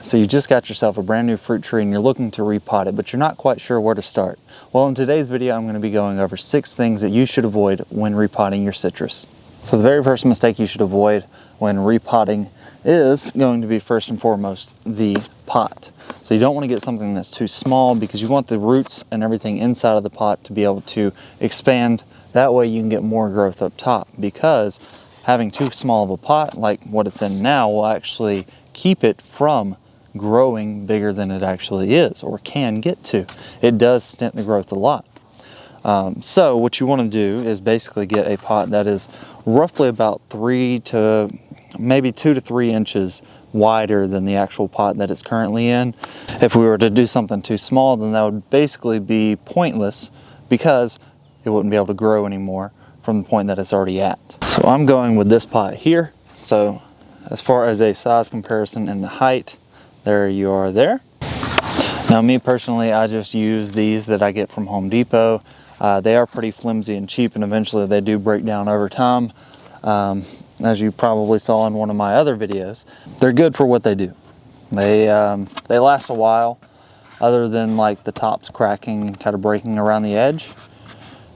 So you just got yourself a brand new fruit tree and you're looking to repot it, but you're not quite sure where to start. Well, in today's video, I'm going to be going over 6 things that you should avoid when repotting your citrus. So the very first mistake you should avoid when repotting is going to be, first and foremost, the pot. So you don't want to get something that's too small because you want the roots and everything inside of the pot to be able to expand. That way you can get more growth up top, because having too small of a pot like what it's in now will actually keep it from growing bigger than it actually is or can get to. It does stint the growth a lot. So what you want to do is basically get a pot that is roughly about 3 to maybe 2 to 3 inches wider than the actual pot that it's currently in. If we were to do something too small, then that would basically be pointless because it wouldn't be able to grow anymore from the point that it's already at. So I'm going with this pot here. So as far as a size comparison and the height, there you are there. Now me personally, I just use these that I get from Home Depot. They are pretty flimsy and cheap, and eventually they do break down over time. As you probably saw in one of my other videos, they're good for what they do. They last a while, other than like the tops cracking and kind of breaking around the edge.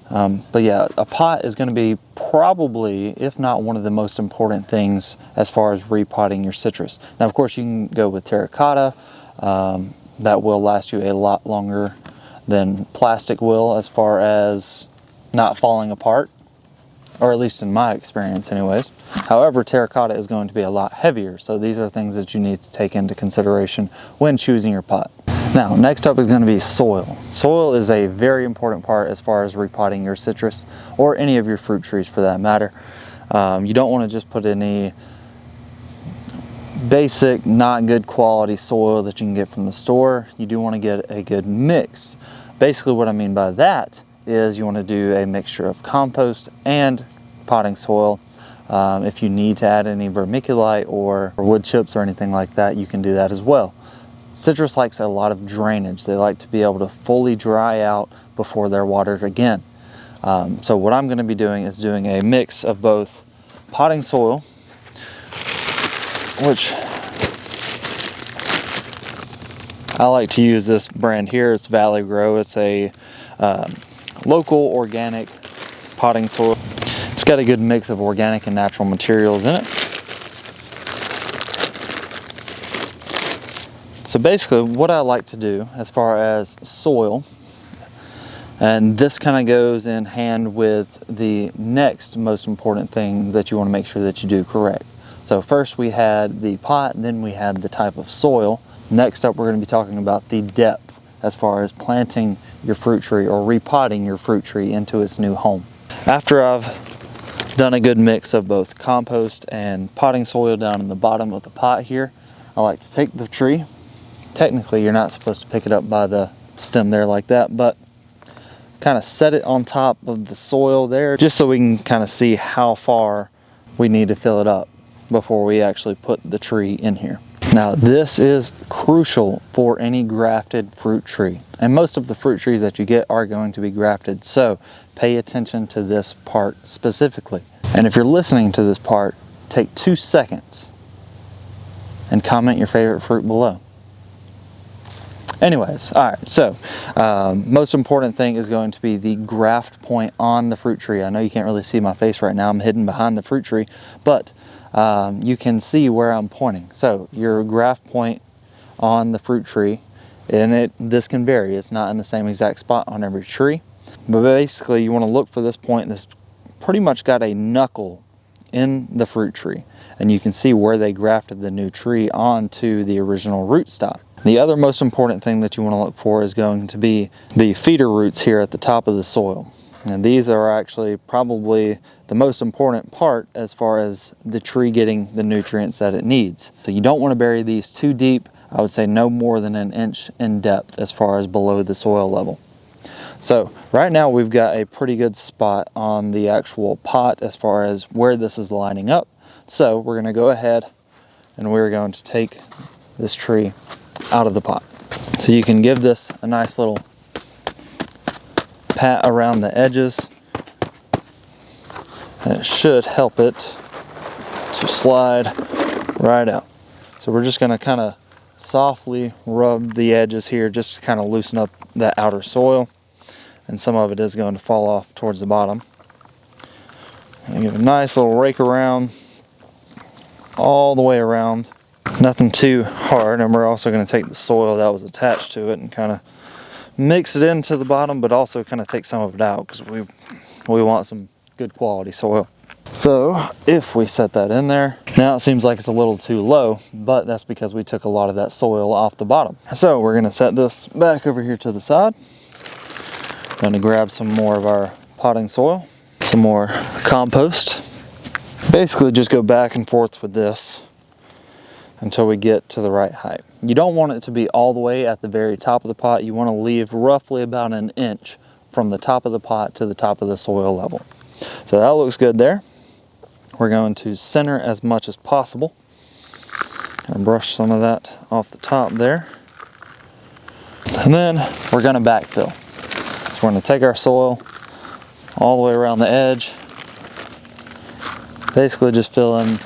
But yeah, a pot is going to be probably, if not one of the most important things as far as repotting your citrus. Now, of course, you can go with terracotta. That will last you a lot longer than plastic will as far as not falling apart, or at least in my experience anyways. However, terracotta is going to be a lot heavier, so these are things that you need to take into consideration when choosing your pot. Now, next up is going to be soil. Soil is a very important part as far as repotting your citrus, or any of your fruit trees for that matter. You don't want to just put any basic, not good quality soil that you can get from the store. You do want to get a good mix. Basically what I mean by that is you want to do a mixture of compost and potting soil. If you need to add any vermiculite or wood chips or anything like that, you can do that as well. Citrus likes a lot of drainage. They like to be able to fully dry out before they're watered again. So what I'm going to be doing is doing a mix of both potting soil, which I like to use this brand here. It's Valley Grow. It's a local organic potting soil. It's got a good mix of organic and natural materials in it. So basically what I like to do as far as soil, and this kind of goes in hand with the next most important thing that you want to make sure that you do correct. So first we had the pot, then we had the type of soil. Next up, we're going to be talking about the depth as far as planting your fruit tree or repotting your fruit tree into its new home. After I've done a good mix of both compost and potting soil down in the bottom of the pot here, I like to take the tree. Technically, you're not supposed to pick it up by the stem there like that, but kind of set it on top of the soil there just so we can kind of see how far we need to fill it up before we actually put the tree in here. Now this is crucial for any grafted fruit tree, and most of the fruit trees that you get are going to be grafted, so pay attention to this part specifically. And if you're listening to this part, take 2 seconds and comment your favorite fruit below. Anyways, all right, so most important thing is going to be the graft point on the fruit tree. I know you can't really see my face right now. I'm hidden behind the fruit tree, but you can see where I'm pointing. So your graft point on the fruit tree, and this can vary. It's not in the same exact spot on every tree, but basically you want to look for this point that's pretty much got a knuckle in the fruit tree, and you can see where they grafted the new tree onto the original rootstock. The other most important thing that you want to look for is going to be the feeder roots here at the top of the soil. And these are actually probably the most important part as far as the tree getting the nutrients that it needs. So you don't want to bury these too deep. I would say no more than 1 inch in depth as far as below the soil level. So right now we've got a pretty good spot on the actual pot as far as where this is lining up. So we're going to go ahead and we're going to take this tree out of the pot. So you can give this a nice little pat around the edges, and it should help it to slide right out. So we're just going to kind of softly rub the edges here just to kind of loosen up that outer soil, and some of it is going to fall off towards the bottom. And give a nice little rake around, all the way around. Nothing too hard, and we're also going to take the soil that was attached to it and kind of mix it into the bottom, but also kind of take some of it out because we want some good quality soil. So if we set that in there, now it seems like it's a little too low, but that's because we took a lot of that soil off the bottom. So we're going to set this back over here to the side. Going to grab some more of our potting soil, some more compost. Basically just go back and forth with this until we get to the right height. You don't want it to be all the way at the very top of the pot. You want to leave roughly about an inch from the top of the pot to the top of the soil level. So that looks good there. We're going to center as much as possible and brush some of that off the top there. And then we're going to backfill. So we're going to take our soil all the way around the edge, basically just fill in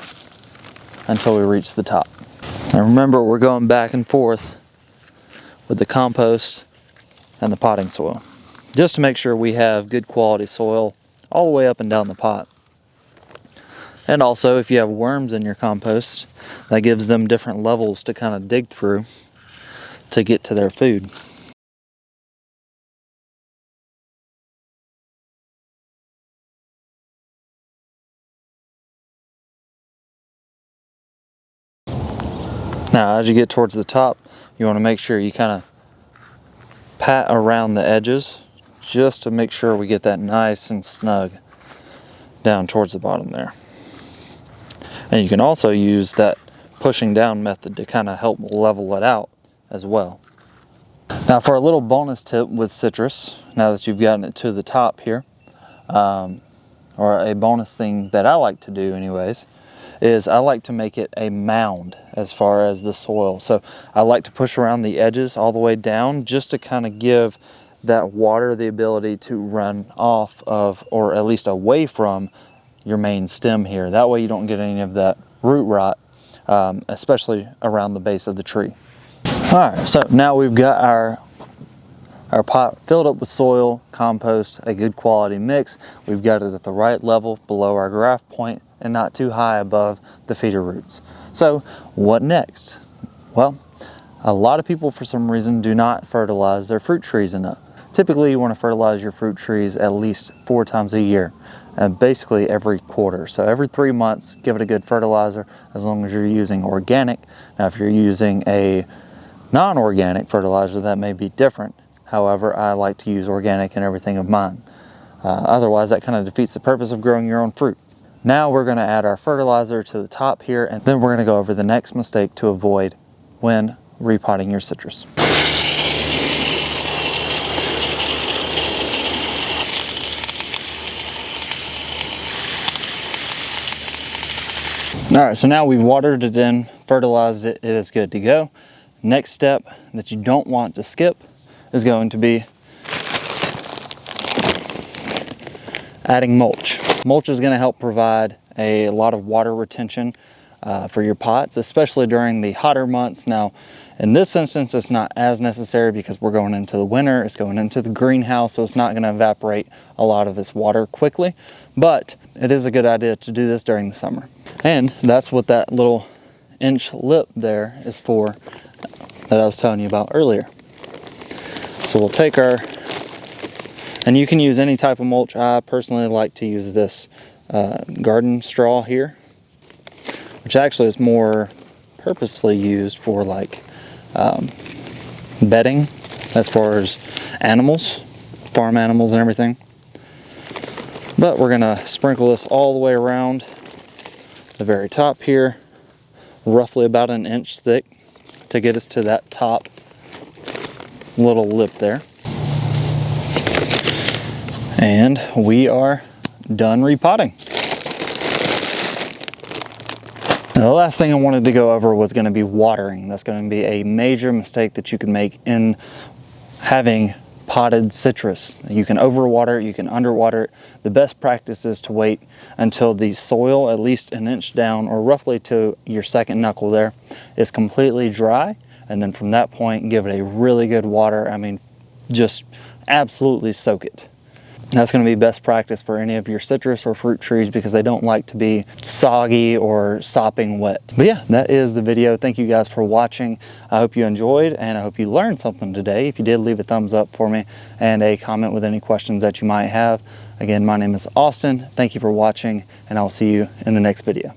until we reach the top. And remember, we're going back and forth with the compost and the potting soil, just to make sure we have good quality soil all the way up and down the pot. And also, if you have worms in your compost, that gives them different levels to kind of dig through to get to their food. Now, as you get towards the top, you want to make sure you kind of pat around the edges just to make sure we get that nice and snug down towards the bottom there. And you can also use that pushing down method to kind of help level it out as well. Now, for a little bonus tip with citrus, now that you've gotten it to the top here, or a bonus thing that I like to do anyways, is I like to make it a mound as far as the soil. So I like to push around the edges all the way down just to kind of give that water the ability to run off of, or at least away from, your main stem here. That way you don't get any of that root rot, especially around the base of the tree. Alright, so now we've got our pot filled up with soil, compost, a good quality mix. We've got it at the right level below our graft point and not too high above the feeder roots. So what next? Well, a lot of people for some reason do not fertilize their fruit trees enough. Typically you want to fertilize your fruit trees at least 4 times a year, and basically every quarter. So every 3 months, give it a good fertilizer as long as you're using organic. Now if you're using a non-organic fertilizer, that may be different. However, I like to use organic in everything of mine. Otherwise, that kind of defeats the purpose of growing your own fruit. Now we're going to add our fertilizer to the top here, and then we're going to go over the next mistake to avoid when repotting your citrus. Alright, so now we've watered it in, fertilized it, it is good to go. Next step that you don't want to skip is going to be adding mulch. Mulch is going to help provide a lot of water retention for your pots, especially during the hotter months. Now, in this instance, it's not as necessary because we're going into the winter, it's going into the greenhouse, so it's not going to evaporate a lot of its water quickly, but it is a good idea to do this during the summer. And that's what that little inch lip there is for that I was telling you about earlier. So we'll take our, and you can use any type of mulch. I personally like to use this garden straw here, which actually is more purposefully used for like bedding as far as animals, farm animals and everything. But we're gonna sprinkle this all the way around the very top here, roughly about an inch thick to get us to that top little lip there. And we are done repotting. Now, the last thing I wanted to go over was going to be watering. That's going to be a major mistake that you can make in having potted citrus. You can overwater it, you can underwater it. The best practice is to wait until the soil, at least an inch down or roughly to your second knuckle there, is completely dry. and then from that point, give it a really good water. I mean, just absolutely soak it. That's going to be best practice for any of your citrus or fruit trees because they don't like to be soggy or sopping wet. But yeah, that is the video. Thank you guys for watching. I hope you enjoyed and I hope you learned something today. If you did, leave a thumbs up for me and a comment with any questions that you might have. Again, my name is Austin. Thank you for watching and I'll see you in the next video.